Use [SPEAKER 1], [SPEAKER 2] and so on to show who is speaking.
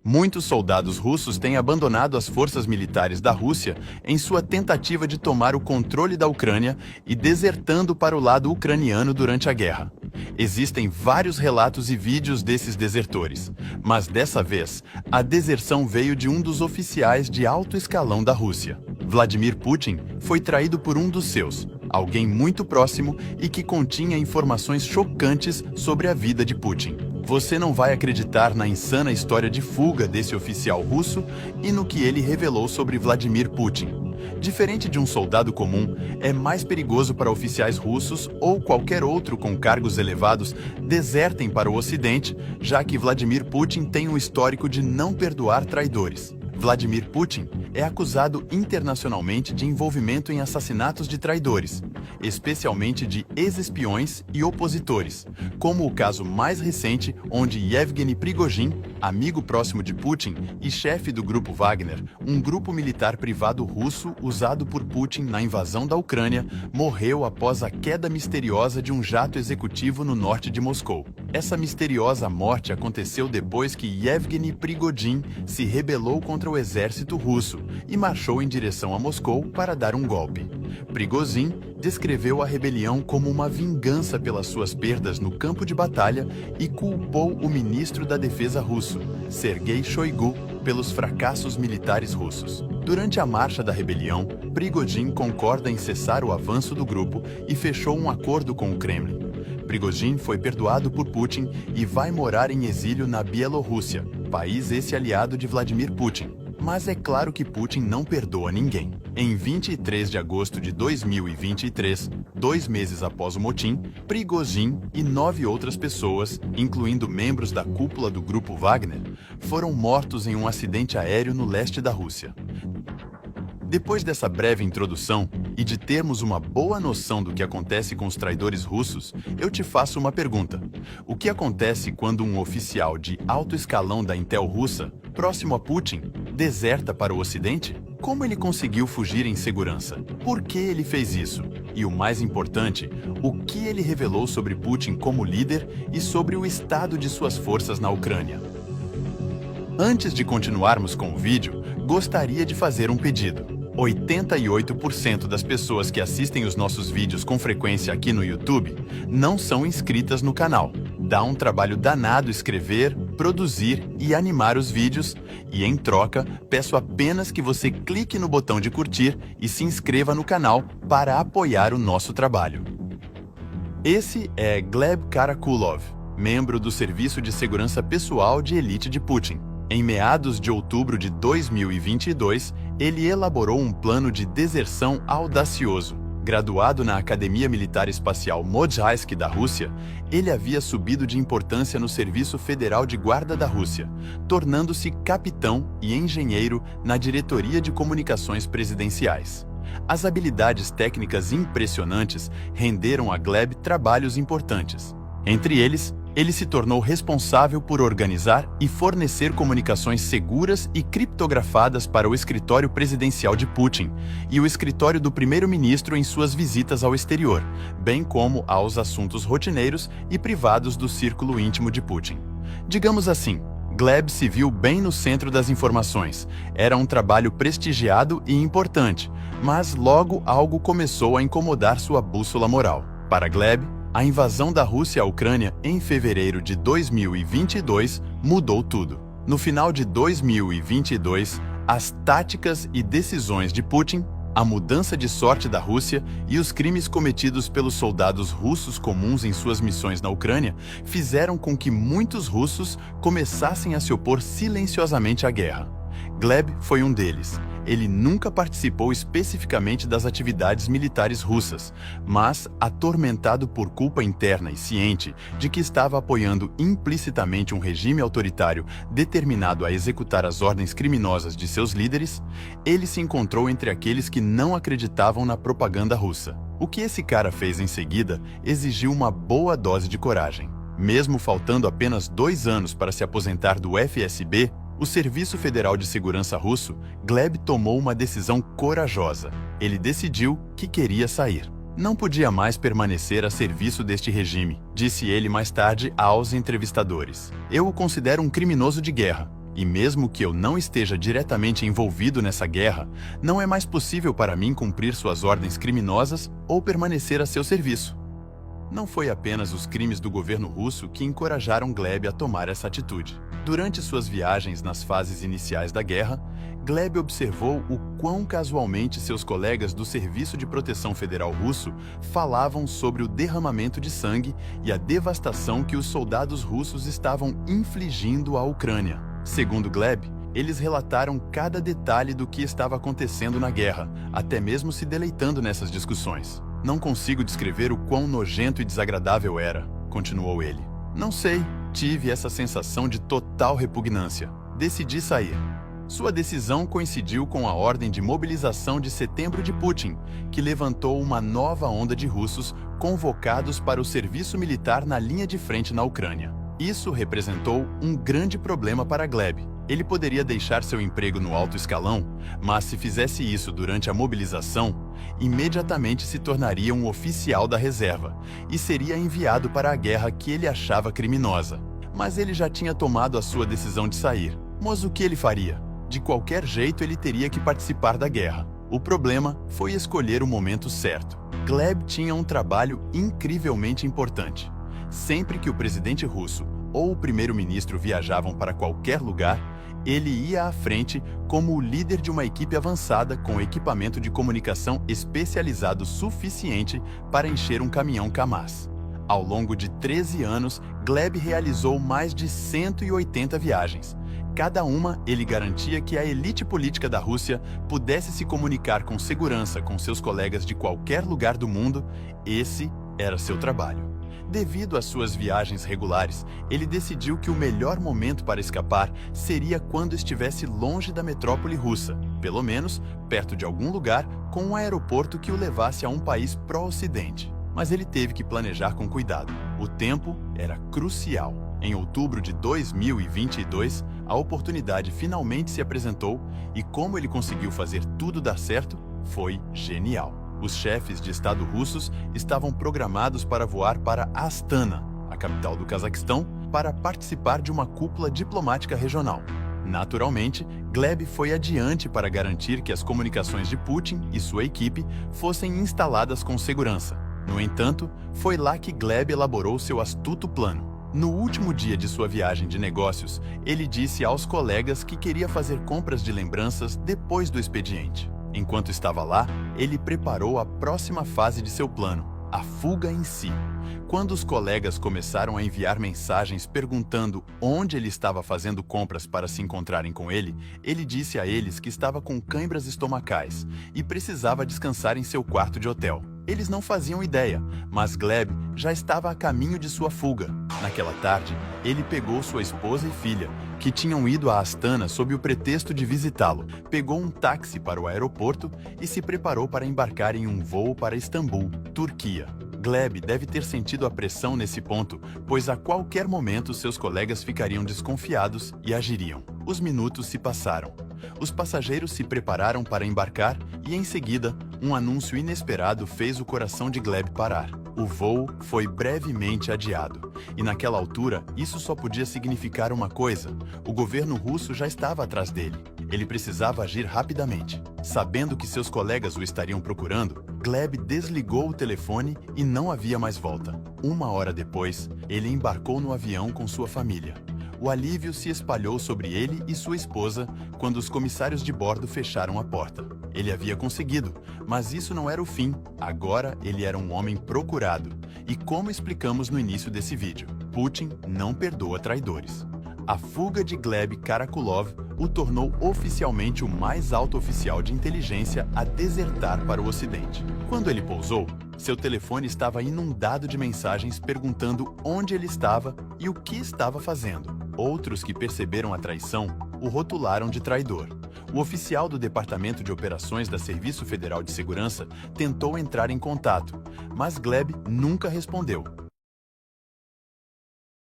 [SPEAKER 1] Muitos soldados russos têm abandonado as forças militares da Rússia em sua tentativa de tomar o controle da Ucrânia e desertando para o lado ucraniano durante a guerra. Existem vários relatos e vídeos desses desertores, mas dessa vez, a deserção veio de um dos oficiais de alto escalão da Rússia. Vladimir Putin foi traído por um dos seus, alguém muito próximo e que continha informações chocantes sobre a vida de Putin. Você não vai acreditar na insana história de fuga desse oficial russo e no que ele revelou sobre Vladimir Putin. Diferente de um soldado comum, é mais perigoso para oficiais russos ou qualquer outro com cargos elevados desertem para o Ocidente, já que Vladimir Putin tem um histórico de não perdoar traidores. Vladimir Putin é acusado internacionalmente de envolvimento em assassinatos de traidores, especialmente de ex-espiões e opositores, como o caso mais recente onde Yevgeny Prigozhin, amigo próximo de Putin e chefe do grupo Wagner, um grupo militar privado russo usado por Putin na invasão da Ucrânia, morreu após a queda misteriosa de um jato executivo no norte de Moscou. Essa misteriosa morte aconteceu depois que Yevgeny Prigozhin se rebelou contra o exército russo e marchou em direção a Moscou para dar um golpe. Prigozhin descreveu a rebelião como uma vingança pelas suas perdas no campo de batalha e culpou o ministro da Defesa russo, Sergei Shoigu, pelos fracassos militares russos. Durante a marcha da rebelião, Prigozhin concorda em cessar o avanço do grupo e fechou um acordo com o Kremlin. Prigozhin foi perdoado por Putin e vai morar em exílio na Bielorrússia, país esse aliado de Vladimir Putin. Mas é claro que Putin não perdoa ninguém. Em 23 de agosto de 2023, 2 meses após o motim, Prigozhin e 9 outras pessoas, incluindo membros da cúpula do grupo Wagner, foram mortos em um acidente aéreo no leste da Rússia. Depois dessa breve introdução e de termos uma boa noção do que acontece com os traidores russos, eu te faço uma pergunta. O que acontece quando um oficial de alto escalão da Intel russa, próximo a Putin, deserta para o Ocidente? Como ele conseguiu fugir em segurança? Por que ele fez isso? E o mais importante, o que ele revelou sobre Putin como líder e sobre o estado de suas forças na Ucrânia? Antes de continuarmos com o vídeo, gostaria de fazer um pedido. 88% das pessoas que assistem os nossos vídeos com frequência aqui no YouTube não são inscritas no canal. Dá um trabalho danado escrever, produzir e animar os vídeos e, em troca, peço apenas que você clique no botão de curtir e se inscreva no canal para apoiar o nosso trabalho. Esse é Gleb Karakulov, membro do Serviço de Segurança Pessoal de Elite de Putin. Em meados de outubro de 2022, ele elaborou um plano de deserção audacioso. Graduado na Academia Militar Espacial Modzhaisk da Rússia, ele havia subido de importância no Serviço Federal de Guarda da Rússia, tornando-se capitão e engenheiro na Diretoria de Comunicações Presidenciais. As habilidades técnicas impressionantes renderam a Gleb trabalhos importantes. Entre eles, ele se tornou responsável por organizar e fornecer comunicações seguras e criptografadas para o escritório presidencial de Putin e o escritório do primeiro-ministro em suas visitas ao exterior, bem como aos assuntos rotineiros e privados do círculo íntimo de Putin. Digamos assim, Gleb se viu bem no centro das informações. Era um trabalho prestigiado e importante, mas logo algo começou a incomodar sua bússola moral. Para Gleb, a invasão da Rússia à Ucrânia em fevereiro de 2022 mudou tudo. No final de 2022, as táticas e decisões de Putin, a mudança de sorte da Rússia e os crimes cometidos pelos soldados russos comuns em suas missões na Ucrânia fizeram com que muitos russos começassem a se opor silenciosamente à guerra. Gleb foi um deles. Ele nunca participou especificamente das atividades militares russas, mas, atormentado por culpa interna e ciente de que estava apoiando implicitamente um regime autoritário determinado a executar as ordens criminosas de seus líderes, ele se encontrou entre aqueles que não acreditavam na propaganda russa. O que esse cara fez em seguida exigiu uma boa dose de coragem. Mesmo faltando apenas 2 anos para se aposentar do FSB, o Serviço Federal de Segurança russo, Gleb tomou uma decisão corajosa. Ele decidiu que queria sair. Não podia mais permanecer a serviço deste regime, disse ele mais tarde aos entrevistadores. Eu o considero um criminoso de guerra. E mesmo que eu não esteja diretamente envolvido nessa guerra, não é mais possível para mim cumprir suas ordens criminosas ou permanecer a seu serviço. Não foi apenas os crimes do governo russo que encorajaram Gleb a tomar essa atitude. Durante suas viagens nas fases iniciais da guerra, Gleb observou o quão casualmente seus colegas do Serviço de Proteção Federal russo falavam sobre o derramamento de sangue e a devastação que os soldados russos estavam infligindo à Ucrânia. Segundo Gleb, eles relataram cada detalhe do que estava acontecendo na guerra, até mesmo se deleitando nessas discussões. Não consigo descrever o quão nojento e desagradável era, continuou ele. Não sei, tive essa sensação de total repugnância. Decidi sair. Sua decisão coincidiu com a ordem de mobilização de setembro de Putin, que levantou uma nova onda de russos convocados para o serviço militar na linha de frente na Ucrânia. Isso representou um grande problema para Gleb. Ele poderia deixar seu emprego no alto escalão, mas se fizesse isso durante a mobilização, imediatamente se tornaria um oficial da reserva e seria enviado para a guerra que ele achava criminosa. Mas ele já tinha tomado a sua decisão de sair. Mas o que ele faria? De qualquer jeito, ele teria que participar da guerra. O problema foi escolher o momento certo. Gleb tinha um trabalho incrivelmente importante. Sempre que o presidente russo ou o primeiro-ministro viajavam para qualquer lugar, ele ia à frente como o líder de uma equipe avançada com equipamento de comunicação especializado suficiente para encher um caminhão Kamaz. Ao longo de 13 anos, Gleb realizou mais de 180 viagens. Cada uma, ele garantia que a elite política da Rússia pudesse se comunicar com segurança com seus colegas de qualquer lugar do mundo. Esse era seu trabalho. Devido às suas viagens regulares, ele decidiu que o melhor momento para escapar seria quando estivesse longe da metrópole russa, pelo menos perto de algum lugar com um aeroporto que o levasse a um país pró-ocidente. Mas ele teve que planejar com cuidado. O tempo era crucial. Em outubro de 2022, a oportunidade finalmente se apresentou e como ele conseguiu fazer tudo dar certo, foi genial. Os chefes de Estado russos estavam programados para voar para Astana, a capital do Cazaquistão, para participar de uma cúpula diplomática regional. Naturalmente, Gleb foi adiante para garantir que as comunicações de Putin e sua equipe fossem instaladas com segurança. No entanto, foi lá que Gleb elaborou seu astuto plano. No último dia de sua viagem de negócios, ele disse aos colegas que queria fazer compras de lembranças depois do expediente. Enquanto estava lá, ele preparou a próxima fase de seu plano, a fuga em si. Quando os colegas começaram a enviar mensagens perguntando onde ele estava fazendo compras para se encontrarem com ele, ele disse a eles que estava com câimbras estomacais e precisava descansar em seu quarto de hotel. Eles não faziam ideia, mas Gleb já estava a caminho de sua fuga. Naquela tarde, ele pegou sua esposa e filha, que tinham ido a Astana sob o pretexto de visitá-lo, pegou um táxi para o aeroporto e se preparou para embarcar em um voo para Istambul, Turquia. Gleb deve ter sentido a pressão nesse ponto, pois a qualquer momento seus colegas ficariam desconfiados e agiriam. Os minutos se passaram. Os passageiros se prepararam para embarcar e, em seguida, um anúncio inesperado fez o coração de Gleb parar. O voo foi brevemente adiado. E naquela altura, isso só podia significar uma coisa: o governo russo já estava atrás dele. Ele precisava agir rapidamente. Sabendo que seus colegas o estariam procurando, Gleb desligou o telefone e não havia mais volta. Uma hora depois, ele embarcou no avião com sua família. O alívio se espalhou sobre ele e sua esposa quando os comissários de bordo fecharam a porta. Ele havia conseguido, mas isso não era o fim. Agora ele era um homem procurado. E como explicamos no início desse vídeo, Putin não perdoa traidores. A fuga de Gleb Karakulov o tornou oficialmente o mais alto oficial de inteligência a desertar para o Ocidente. Quando ele pousou, seu telefone estava inundado de mensagens perguntando onde ele estava e o que estava fazendo. Outros que perceberam a traição o rotularam de traidor. O oficial do Departamento de Operações da Serviço Federal de Segurança tentou entrar em contato, mas Gleb nunca respondeu.